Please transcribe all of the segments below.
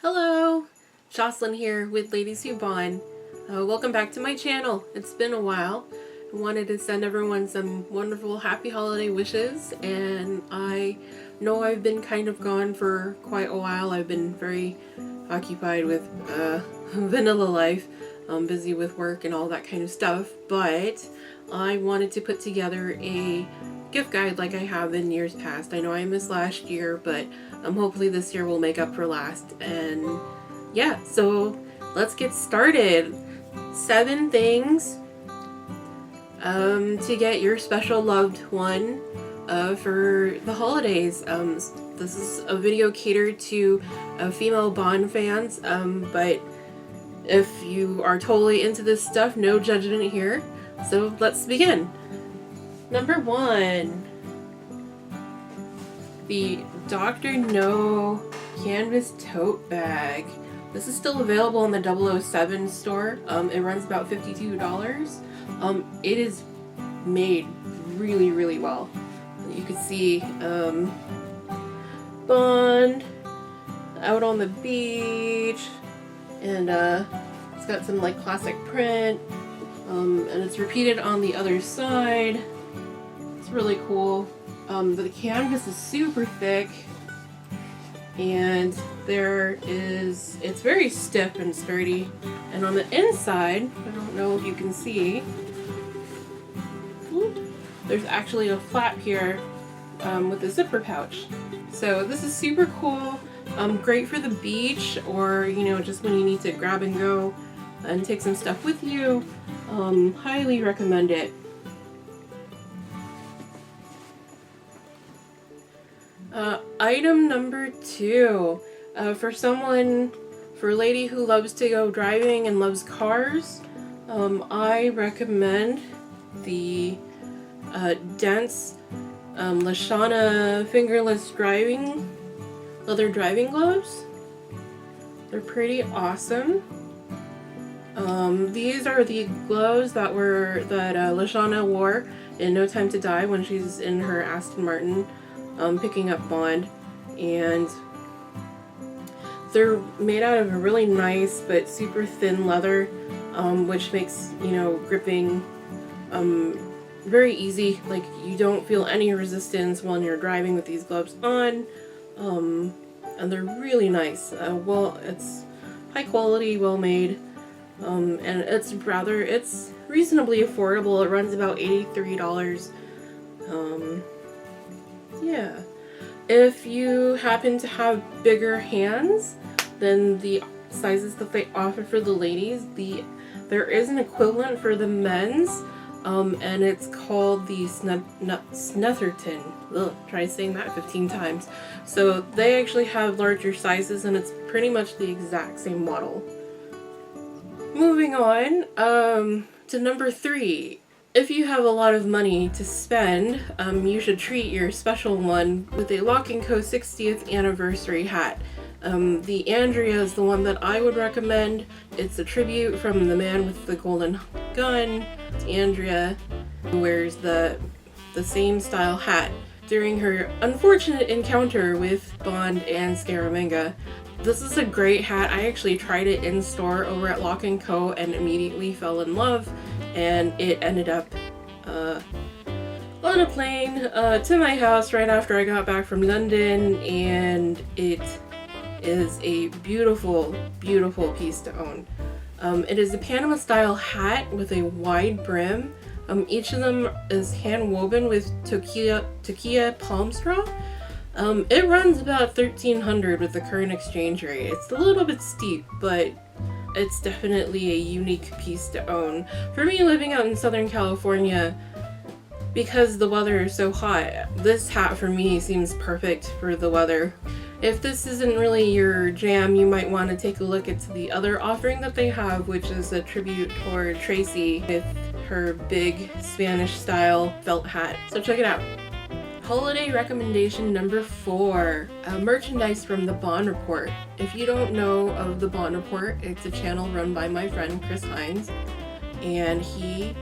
Hello! Jocelyn here with Ladies Who Bond. Welcome back to my channel. It's been a while. I wanted to send everyone some wonderful happy holiday wishes, and I know I've been kind of gone for quite a while. I've been very occupied with vanilla life, busy with work and all that kind of stuff, but I wanted to put together a gift guide like I have in years past. I know I missed last year, but hopefully this year will make up for last. And yeah, so let's get started. 7 things to get your special loved one for the holidays. This is a video catered to female Bond fans, but if you are totally into this stuff, no judgment here. So let's begin. Number 1, the Dr. No canvas tote bag. This is still available in the 007 store. It runs about $52. It is made really, really well. You can see Bond out on the beach, and it's got some like classic print, and it's repeated on the other side. It's really cool. The canvas is super thick, and it's very stiff and sturdy. And on the inside, I don't know if you can see, there's actually a flap here with a zipper pouch. So this is super cool. Great for the beach, or just when you need to grab and go and take some stuff with you. Highly recommend it. Item number 2, for a lady who loves to go driving and loves cars, I recommend the Dents Lashana fingerless leather driving gloves. They're pretty awesome. These are the gloves that Lashana wore in No Time to Die when she's in her Aston Martin picking up Bond, and they're made out of a really nice but super thin leather, which makes gripping very easy. Like, you don't feel any resistance when you're driving with these gloves on, and they're really nice. It's high quality, well made, and it's reasonably affordable. It runs about $83. Yeah. If you happen to have bigger hands than the sizes that they offer for the ladies, there is an equivalent for the men's, and it's called the Snetterton. Try saying that 15 times. So they actually have larger sizes, and it's pretty much the exact same model. Moving on to number 3. If you have a lot of money to spend, you should treat your special one with a Lock & Co 60th anniversary hat. The Andrea is the one that I would recommend. It's a tribute from the man with the golden gun. Andrea wears the same style hat during her unfortunate encounter with Bond and Scaramanga. This is a great hat. I actually tried it in store over at Lock & Co and immediately fell in love, and it ended up on a plane to my house right after I got back from London, and it is a beautiful, beautiful piece to own. It is a Panama style hat with a wide brim. Each of them is hand woven with toquilla palm straw. It runs about $1,300 with the current exchange rate. It's a little bit steep, but it's definitely a unique piece to own. For me, living out in Southern California, because the weather is so hot, this hat for me seems perfect for the weather. If this isn't really your jam, you might want to take a look at the other offering that they have, which is a tribute toward Tracy with her big Spanish style felt hat. So check it out. Holiday recommendation number 4, merchandise from the Bond Report. If you don't know of the Bond Report, it's a channel run by my friend Chris Hines, and he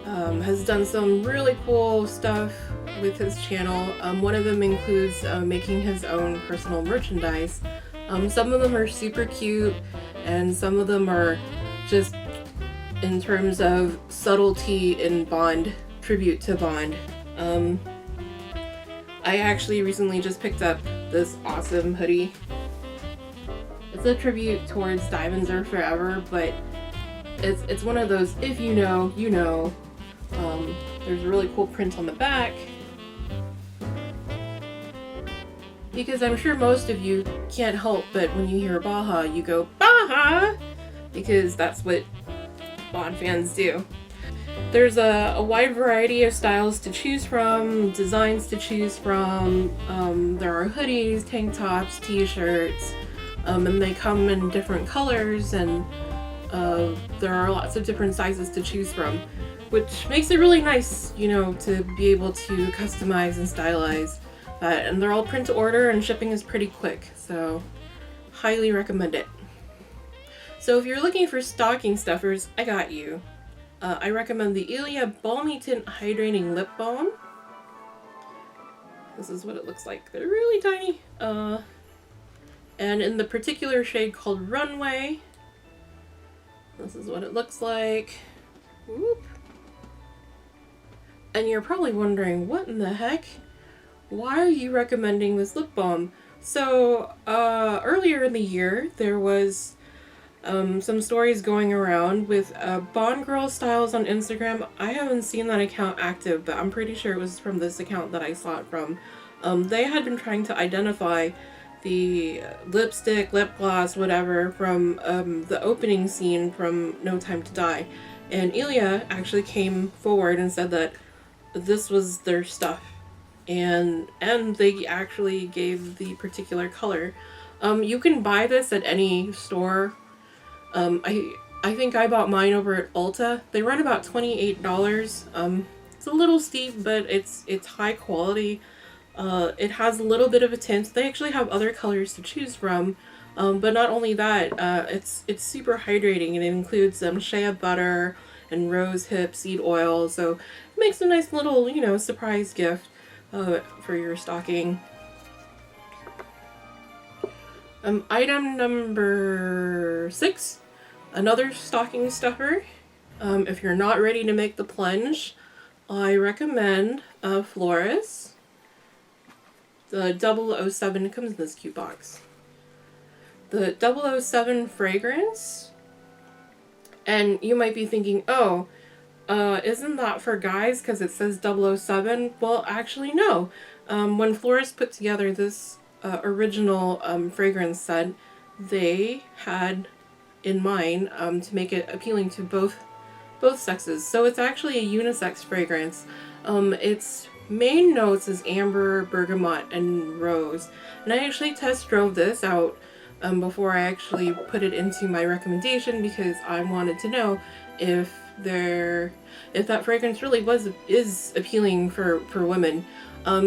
has done some really cool stuff with his channel. One of them includes making his own personal merchandise. Some of them are super cute, and some of them are just in terms of subtlety in Bond, tribute to Bond. I actually recently just picked up this awesome hoodie. It's a tribute towards Diamonds Are Forever, but it's one of those, if you know, you know. There's a really cool print on the back. Because I'm sure most of you can't help but when you hear Baja, you go, Baja! Because that's what Bond fans do. There's a wide variety of styles to choose from, designs to choose from. There are hoodies, tank tops, t-shirts, and they come in different colors, and there are lots of different sizes to choose from, which makes it really nice, you know, to be able to customize and stylize. And they're all print to order, and shipping is pretty quick, so highly recommend it. So if you're looking for stocking stuffers, I got you. I recommend the Ilia Balmy Tint Hydrating Lip Balm. This is what it looks like. They're really tiny. And in the particular shade called Runway, this is what it looks like. Whoop. And you're probably wondering, what in the heck? Why are you recommending this lip balm? So, earlier in the year, there was some stories going around with Bond Girl Styles on Instagram. I haven't seen that account active, but I'm pretty sure it was from this account that I saw it from. They had been trying to identify the lipstick, lip gloss, whatever, from the opening scene from No Time to Die. And Ilia actually came forward and said that this was their stuff. And they actually gave the particular color. You can buy this at any store. I think I bought mine over at Ulta. They run about $28. It's a little steep, but it's high quality. It has a little bit of a tint. They actually have other colors to choose from. But not only that, it's super hydrating, and it includes shea butter and rose hip seed oil. So it makes a nice little, you know, surprise gift for your stocking. Item number 6, another stocking stuffer. If you're not ready to make the plunge, I recommend Floris. The 007 comes in this cute box. The 007 fragrance. And you might be thinking, oh, isn't that for guys because it says 007? Well, actually, no. When Floris put together this original fragrance set, they had in mind to make it appealing to both sexes. So it's actually a unisex fragrance. Its main notes is amber, bergamot, and rose. And I actually test drove this out before I actually put it into my recommendation, because I wanted to know if that fragrance really is appealing for women.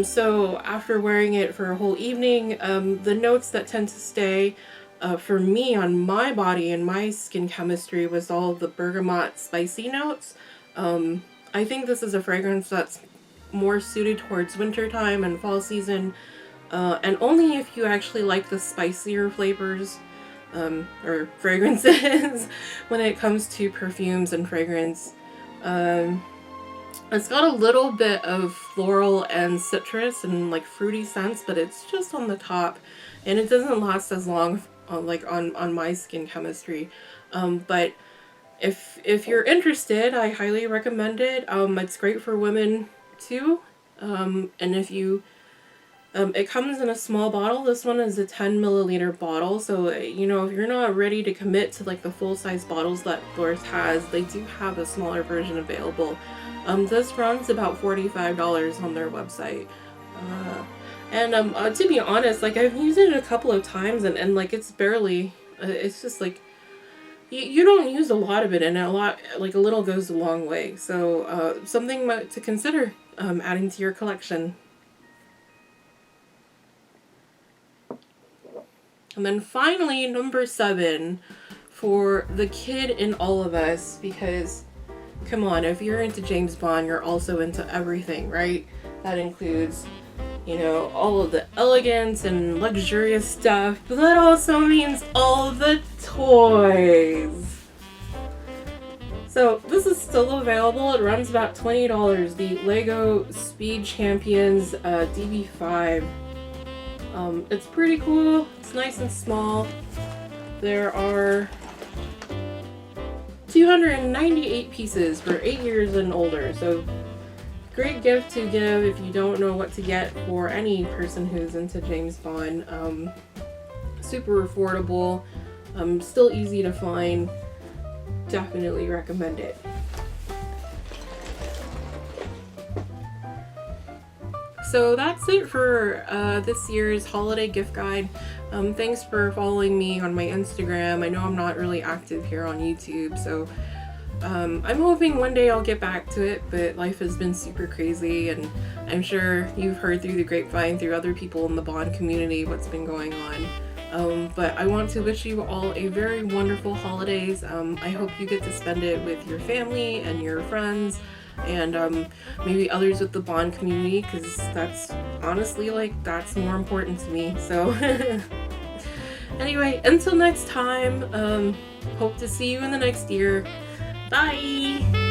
So after wearing it for a whole evening, the notes that tend to stay for me on my body and my skin chemistry was all the bergamot spicy notes. I think this is a fragrance that's more suited towards wintertime and fall season, and only if you actually like the spicier flavors or fragrances when it comes to perfumes and fragrance. It's got a little bit of floral and citrus and like fruity scents, but it's just on the top, and it doesn't last as long on my skin chemistry. But if you're interested, I highly recommend it. It's great for women too. And if you it comes in a small bottle. This one is a 10 milliliter bottle, so you know, if you're not ready to commit to like the full-size bottles that Floris has, they do have a smaller version available. This runs about $45 on their website. And to be honest, like, I've used it a couple of times, and like, it's barely, it's just like, you don't use a lot of it, and a little goes a long way. So something to consider adding to your collection. And then finally, number 7, for the kid in all of us, because come on, if you're into James Bond, you're also into everything, right? That includes you know, all of the elegance and luxurious stuff, but that also means all of the toys. So this is still available. It runs about $20. The Lego Speed Champions DB5. It's pretty cool. It's nice and small. There are 298 pieces for 8 years and older. So great gift to give if you don't know what to get for any person who's into James Bond. Super affordable. Still easy to find. Definitely recommend it. So that's it for this year's holiday gift guide. Thanks for following me on my Instagram. I know I'm not really active here on YouTube, so I'm hoping one day I'll get back to it, but life has been super crazy, and I'm sure you've heard through the grapevine, through other people in the Bond community, what's been going on. But I want to wish you all a very wonderful holidays. I hope you get to spend it with your family and your friends, and maybe others with the Bond community, because that's honestly, like, that's more important to me. So anyway, until next time, hope to see you in the next year. Bye!